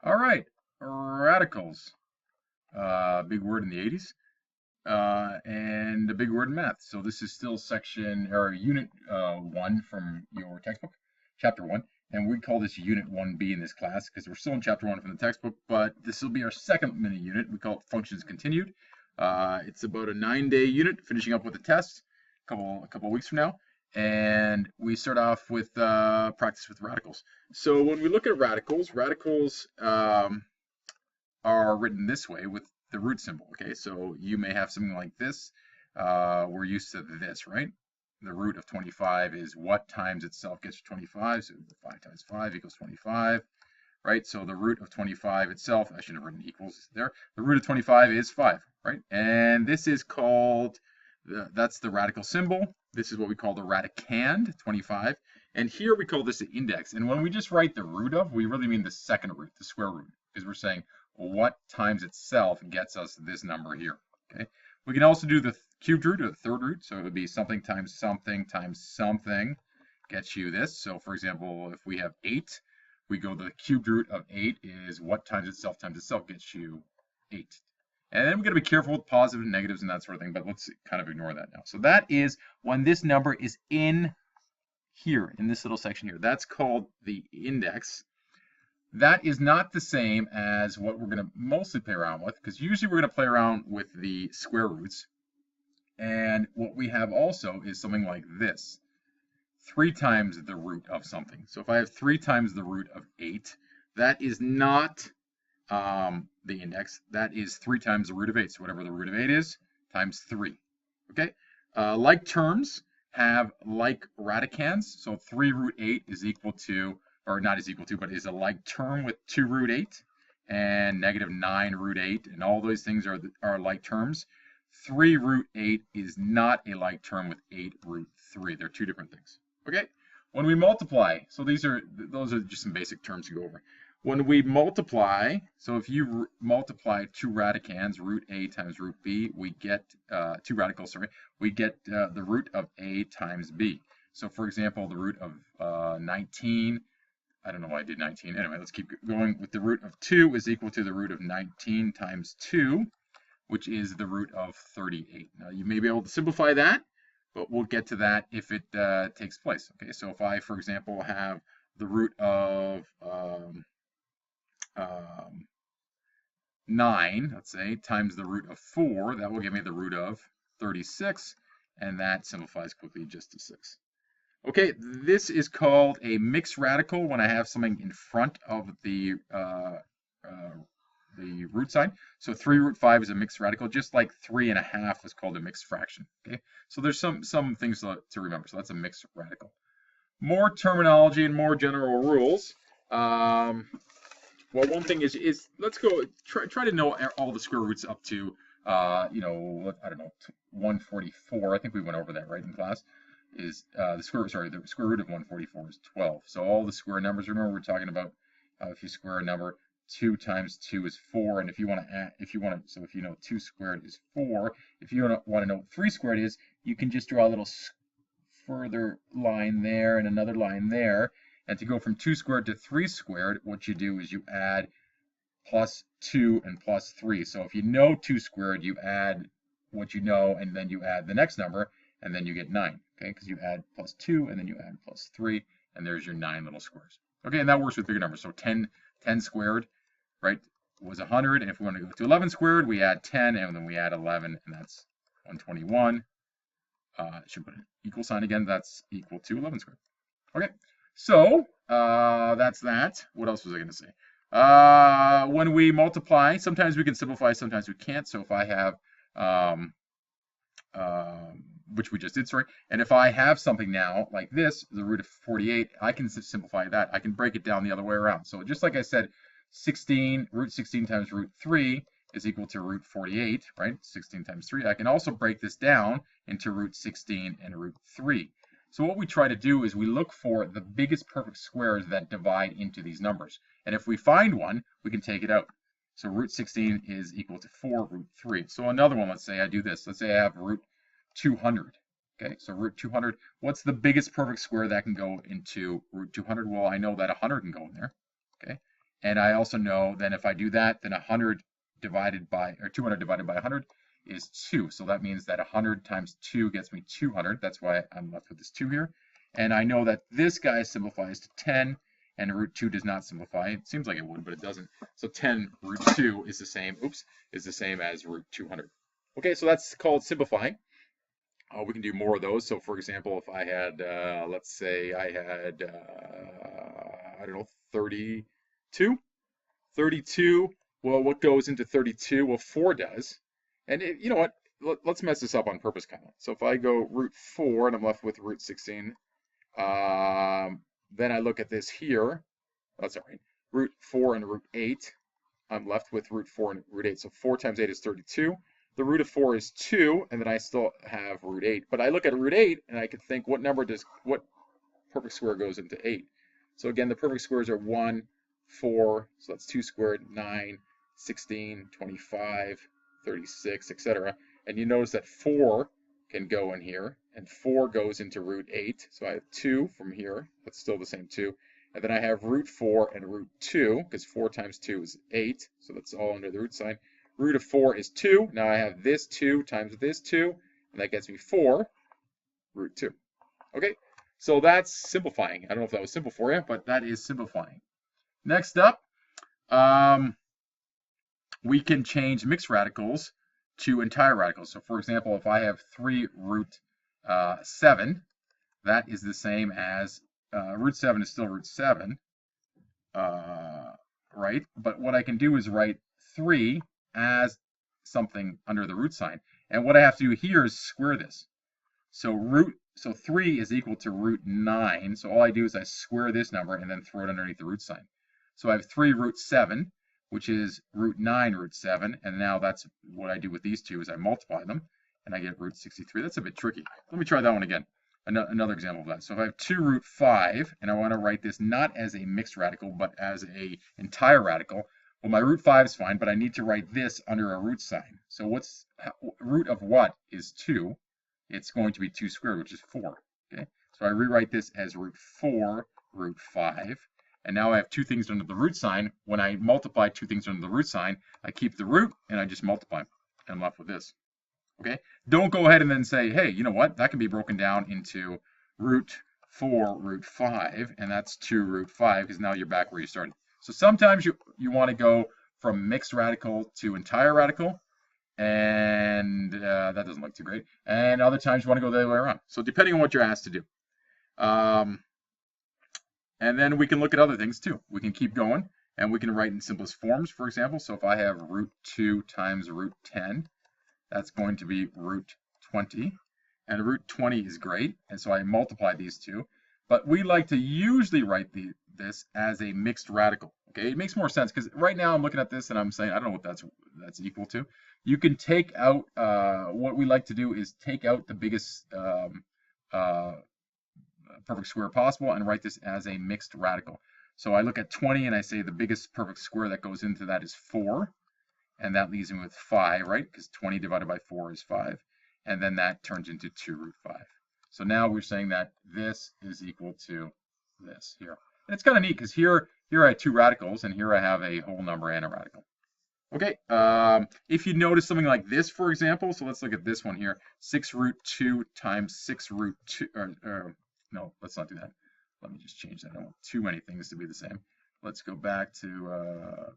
All right, radicals. Big word in the 80s, and a big word in math. So this is still section or unit 1 from your textbook, chapter 1. And we call this unit 1B in this class because we're still in chapter 1 from the textbook, but this will be our second mini unit. We call it functions continued. It's about a 9-day unit, finishing up with a test a couple of weeks from now. And we start off with practice with radicals. So when we look at radicals, are written this way with the root symbol. Okay, so you may have something like this. We're used to this, right? The root of 25 is what times itself gets to 25. So 5 times 5 equals 25, right? So the root of 25 itself, I should have written equals there. The root of 25 is 5, right? And this is called, that's the radical symbol. This is what we call the radicand, 25. And here we call this the index. And when we just write the root of, we really mean the second root, the square root, because we're saying what times itself gets us this number here. Okay. We can also do the cubed root or the third root. So it would be something times something gets you this. So for example, if we have 8, we go the cubed root of 8 is what times itself gets you 8. And then we're going to be careful with positive and negatives and that sort of thing, but let's kind of ignore that now. So that is when this number is in here, in this little section here. That's called the index. That is not the same as what we're going to mostly play around with, because usually we're going to play around with the square roots. And what we have also is something like this. 3 times the root of something. So if I have 3 times the root of 8, that is not the index. That is 3 times the root of 8. So whatever the root of 8 is, times 3. Okay? Like terms have like radicands. So 3 root 8 is equal to, or not is equal to, but is a like term with 2 root 8 and negative 9 root 8. And all those things are like terms. 3 root 8 is not a like term with 8 root 3. They're two different things. Okay? When we multiply, so those are just some basic terms to go over. When we multiply, so if you multiply 2 radicands, root A times root B, we get 2 radicals, sorry, we get the root of A times B. So for example, the root of 19, I don't know why I did 19. Anyway, let's keep going with the root of 2 is equal to the root of 19 times 2, which is the root of 38. Now you may be able to simplify that, but we'll get to that if it takes place. Okay, so if I, for example, have the root of 9, let's say, times the root of 4, that will give me the root of 36, and that simplifies quickly just to 6. Okay, this is called a mixed radical when I have something in front of the root sign. So 3 root 5 is a mixed radical, just like 3.5 was called a mixed fraction. Okay, so there's some things to remember. So that's a mixed radical. More terminology and more general rules. Well, one thing is let's go try to know all the square roots up to I don't know, 144. I think we went over that right in class. Is the square root of 144 is 12. So all the square numbers. Remember, we're talking about if you square a number, 2 times 2 is 4, and if you want to add, if you know 2 squared is 4, if you want to know what 3 squared is, you can just draw a little further line there and another line there. And to go from 2 squared to 3 squared, what you do is you add plus 2 and plus 3. So if you know 2 squared, you add what you know, and then you add the next number, and then you get 9. Okay, because you add plus 2, and then you add plus 3, and there's your 9 little squares. Okay, and that works with bigger numbers. So 10 squared, right, was 100. And if we want to go to 11 squared, we add 10, and then we add 11, and that's 121. Should put an equal sign again. That's equal to 11 squared. Okay, so that's that. What else was I going to say? When we multiply, sometimes we can simplify, sometimes we can't. So if I have, which we just did, sorry, and if I have something now like this, the root of 48, I can simplify that. I can break it down the other way around. So just like I said, root 16 times root 3 is equal to root 48, right? 16 times 3. I can also break this down into root 16 and root 3. So what we try to do is we look for the biggest perfect squares that divide into these numbers. And if we find one, we can take it out. So root 16 is equal to 4 root 3. So another one, let's say I do this. Let's say I have root 200. Okay, so root 200. What's the biggest perfect square that can go into root 200? Well, I know that 100 can go in there. Okay, And I also know then if I do that, then 100 divided by, or 200 divided by 100 is 2. So that means that 100 times 2 gets me 200. That's why I'm left with this 2 here. And I know that this guy simplifies to 10, and root 2 does not simplify. It seems like it would, but it doesn't. So 10 root 2 is the same, is the same as root 200. Okay, so that's called simplifying. We can do more of those. So for example, if I had, let's say I had, I don't know, 32. 32, well, what goes into 32? Well, 4 does. And you know what? Let's mess this up on purpose, kind of. So if I go root 4 and I'm left with root 16, then I look at this here. Oh, sorry, root 4 and root 8. I'm left with root 4 and root 8. So 4 times 8 is 32. The root of 4 is 2, and then I still have root 8. But I look at root 8, and I can think, what perfect square goes into 8? So again, the perfect squares are 1, 4, so that's 2 squared, 9, 16, 25, 36, etc. And you notice that 4 can go in here, and 4 goes into root 8. So I have 2 from here, but still the same 2. And then I have root 4 and root 2, because 4 times 2 is 8, so that's all under the root sign. Root of 4 is 2. Now I have this 2 times this 2, and that gets me 4, root 2. Okay, so that's simplifying. I don't know if that was simple for you, but that is simplifying. Next up, we can change mixed radicals to entire radicals. So for example, if I have 3 root 7, that is the same as root 7 is still root 7, right? But what I can do is write 3 as something under the root sign. And what I have to do here is square this. So 3 is equal to root 9. So all I do is I square this number and then throw it underneath the root sign. So I have 3 root 7, which is root 9 root 7. And now that's what I do with these two is I multiply them and I get root 63. That's a bit tricky. Let me try that one again. Another example of that. So if I have 2 root 5 and I want to write this not as a mixed radical but as a entire radical, well, my root 5 is fine, but I need to write this under a root sign. So what's root of what is 2? It's going to be 2 squared, which is 4. Okay, so I rewrite this as root 4 root 5. And now I have 2 things under the root sign. When I multiply 2 things under the root sign, I keep the root and I just multiply. And I'm left with this. Okay, don't go ahead and then say, hey, you know what? That can be broken down into root 4 root 5, and that's 2 root 5, because now you're back where you started. So sometimes you want to go from mixed radical to entire radical, and that doesn't look too great. And other times you want to go the other way around. So depending on what you're asked to do. And then we can look at other things too. We can keep going, and we can write in simplest forms, for example. So if I have root 2 times root 10, that's going to be root 20. And root 20 is great, and so I multiply these two. But we like to usually write this as a mixed radical. Okay, it makes more sense because right now I'm looking at this and I'm saying I don't know what that's equal to. You can take out what we like to do is take out the biggest perfect square possible and write this as a mixed radical. So I look at 20 and I say the biggest perfect square that goes into that is 4, and that leaves me with 5, right? Because 20 divided by 4 is 5, and then that turns into 2 root 5. So now we're saying that this is equal to this here. And it's kind of neat because here I have 2 radicals, and here I have a whole number and a radical. Okay, if you notice something like this, for example, so let's look at this one here. 6 root 2 times 6 root 2, no, let's not do that. Let me just change that. I don't want too many things to be the same. Let's go back to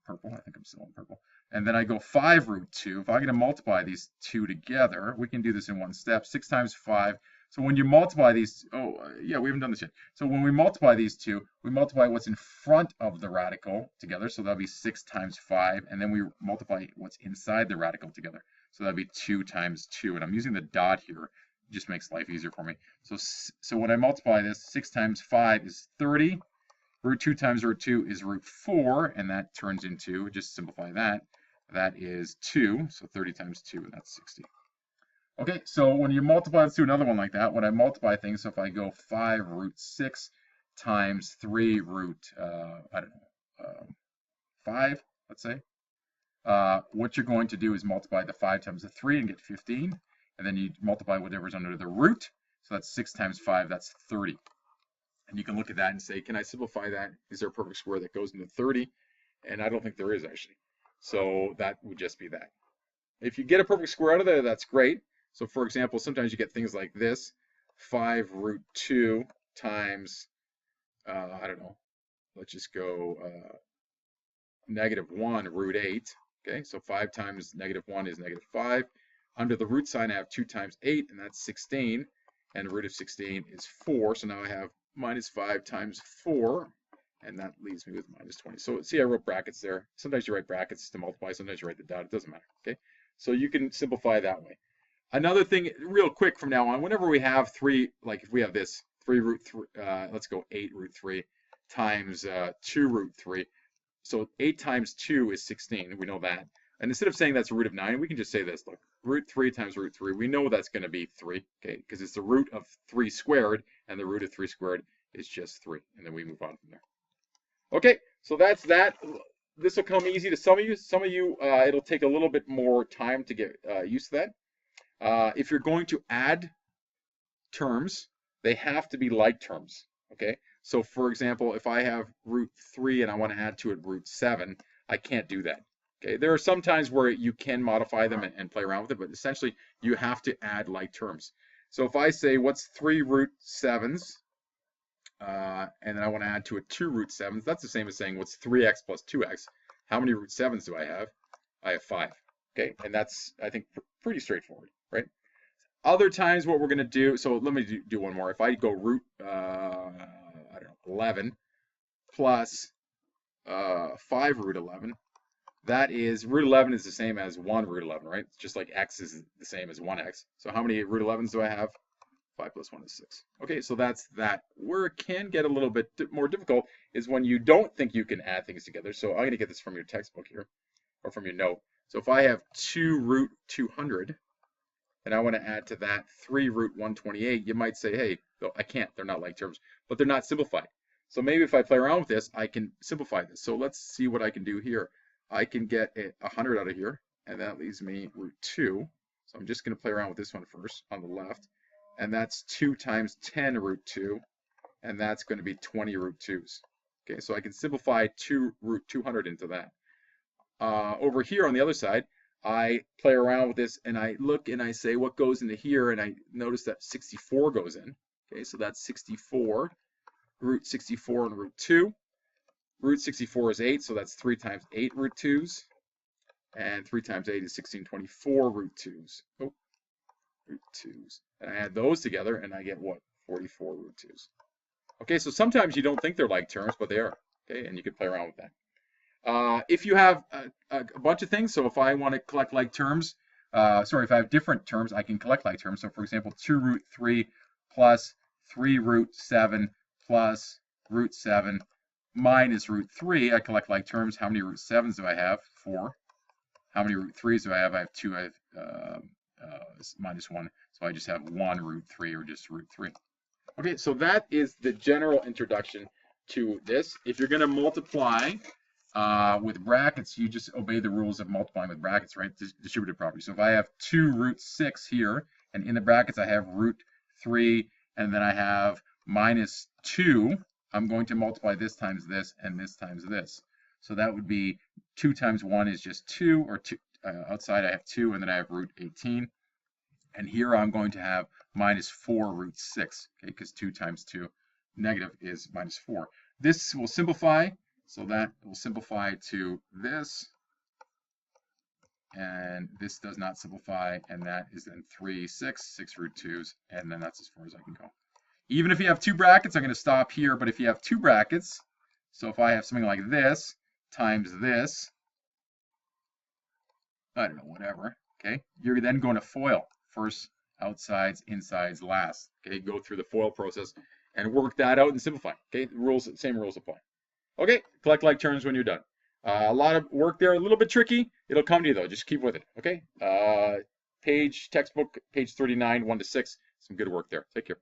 purple. I think I'm still in purple. And then I go 5 root 2. If I'm going to multiply these two together, we can do this in one step. 6 times 5. So when you multiply these, yeah, we haven't done this yet. So when we multiply these two, we multiply what's in front of the radical together. So that'll be 6 times 5. And then we multiply what's inside the radical together. So that'll be 2 times 2. And I'm using the dot here. It just makes life easier for me. So when I multiply this, 6 times 5 is 30. Root 2 times root 2 is root 4. And that turns into, just simplify that, that is 2. So 30 times 2, and that's 60. Okay, so when you multiply, let's do another one like that. When I multiply things, so if I go 5 root 6 times 3 root, I don't know, 5, let's say, what you're going to do is multiply the 5 times the 3 and get 15. And then you multiply whatever's under the root. So that's 6 times 5, that's 30. And you can look at that and say, can I simplify that? Is there a perfect square that goes into 30? And I don't think there is actually. So that would just be that. If you get a perfect square out of there, that's great. So for example, sometimes you get things like this, 5 root 2 times, I don't know, let's just go -1 root 8. Okay, so 5 times -1 is -5. Under the root sign, I have 2 times 8, and that's 16. And the root of 16 is 4. So now I have -5 times 4, and that leaves me with -20. So see, I wrote brackets there. Sometimes you write brackets to multiply. Sometimes you write the dot. It doesn't matter. Okay, so you can simplify that way. Another thing, real quick from now on, whenever we have 3, like if we have this 3 root 3, let's go 8 root 3 times 2 root 3. So 8 times 2 is 16. We know that. And instead of saying that's a root of 9, we can just say this. Look, root 3 times root 3. We know that's going to be 3, okay, because it's the root of 3 squared, and the root of 3 squared is just 3. And then we move on from there. Okay, so that's that. This will come easy to some of you. Some of you, it'll take a little bit more time to get used to that. If you're going to add terms, they have to be like terms, okay? So for example, if I have root 3 and I want to add to it root 7, I can't do that. Okay, there are some times where you can modify them and play around with it, but essentially you have to add like terms. So if I say what's 3 root 7s, and then I want to add to it 2 root 7s, that's the same as saying what's 3x plus 2x. How many root 7s do I have? I have 5. Okay, and that's, I think, pretty straightforward, right? Other times what we're going to do, so let me do one more. If I go root, I don't know, 11 plus 5 root 11, that is, root 11 is the same as 1 root 11, right? It's just like x is the same as 1x. So how many root 11s do I have? 5 plus 1 is 6. Okay, so that's that. Where it can get a little bit more difficult is when you don't think you can add things together. So I'm going to get this from your textbook here, or from your note. So if I have 2 root 200, and I want to add to that 3 root 128, you might say, hey, I can't. They're not like terms, but they're not simplified. So maybe if I play around with this, I can simplify this. So let's see what I can do here. I can get 100 out of here, and that leaves me root 2. So I'm just going to play around with this one first on the left. And that's 2 times 10 root 2, and that's going to be 20 root 2s. Okay, so I can simplify 2 root 200 into that. Over here on the other side, I play around with this, and I look and I say what goes into here, and I notice that 64 goes in. Okay, so that's 64, root 64 and root 2. Root 64 is 8, so that's 3 times 8 root 2s. And 3 times 8 is 1624 root 2s. Oh, root 2s. And I add those together, and I get what? 44 root 2s. Okay, so sometimes you don't think they're like terms, but they are. Okay, and you can play around with that. If you have a bunch of things, so if I want to collect like terms, if I have different terms, I can collect like terms. So for example, 2 root 3 plus 3 root 7 plus root 7 minus root 3, I collect like terms. How many root 7s do I have? 4. How many root 3s do I have? I have 2. I have minus 1. So I just have 1 root 3, or just root 3. Okay, so that is the general introduction to this. If you're going to multiply with brackets, you just obey the rules of multiplying with brackets, right? Distributive property. So if I have 2 root 6 here, and in the brackets I have root 3, and then I have minus 2, I'm going to multiply this times this, and this times this. So that would be 2 times 1 is just 2, or 2. Outside I have 2, and then I have root 18. And here I'm going to have minus 4 root 6, okay, because 2 times 2 negative is minus 4. This will simplify, so that will simplify to this. And this does not simplify, and that is then 3, 6 root 2s, and then that's as far as I can go. Even if you have 2 brackets, I'm going to stop here, but if you have 2 brackets, so if I have something like this times this, I don't know, whatever, okay, you're then going to FOIL. First, outsides, insides, last. Okay, go through the FOIL process and work that out and simplify. Okay, same rules apply. Okay, collect like terms when you're done. A lot of work there, a little bit tricky. It'll come to you though. Just keep with it. Okay, textbook, page 39, 1 to 6. Some good work there. Take care.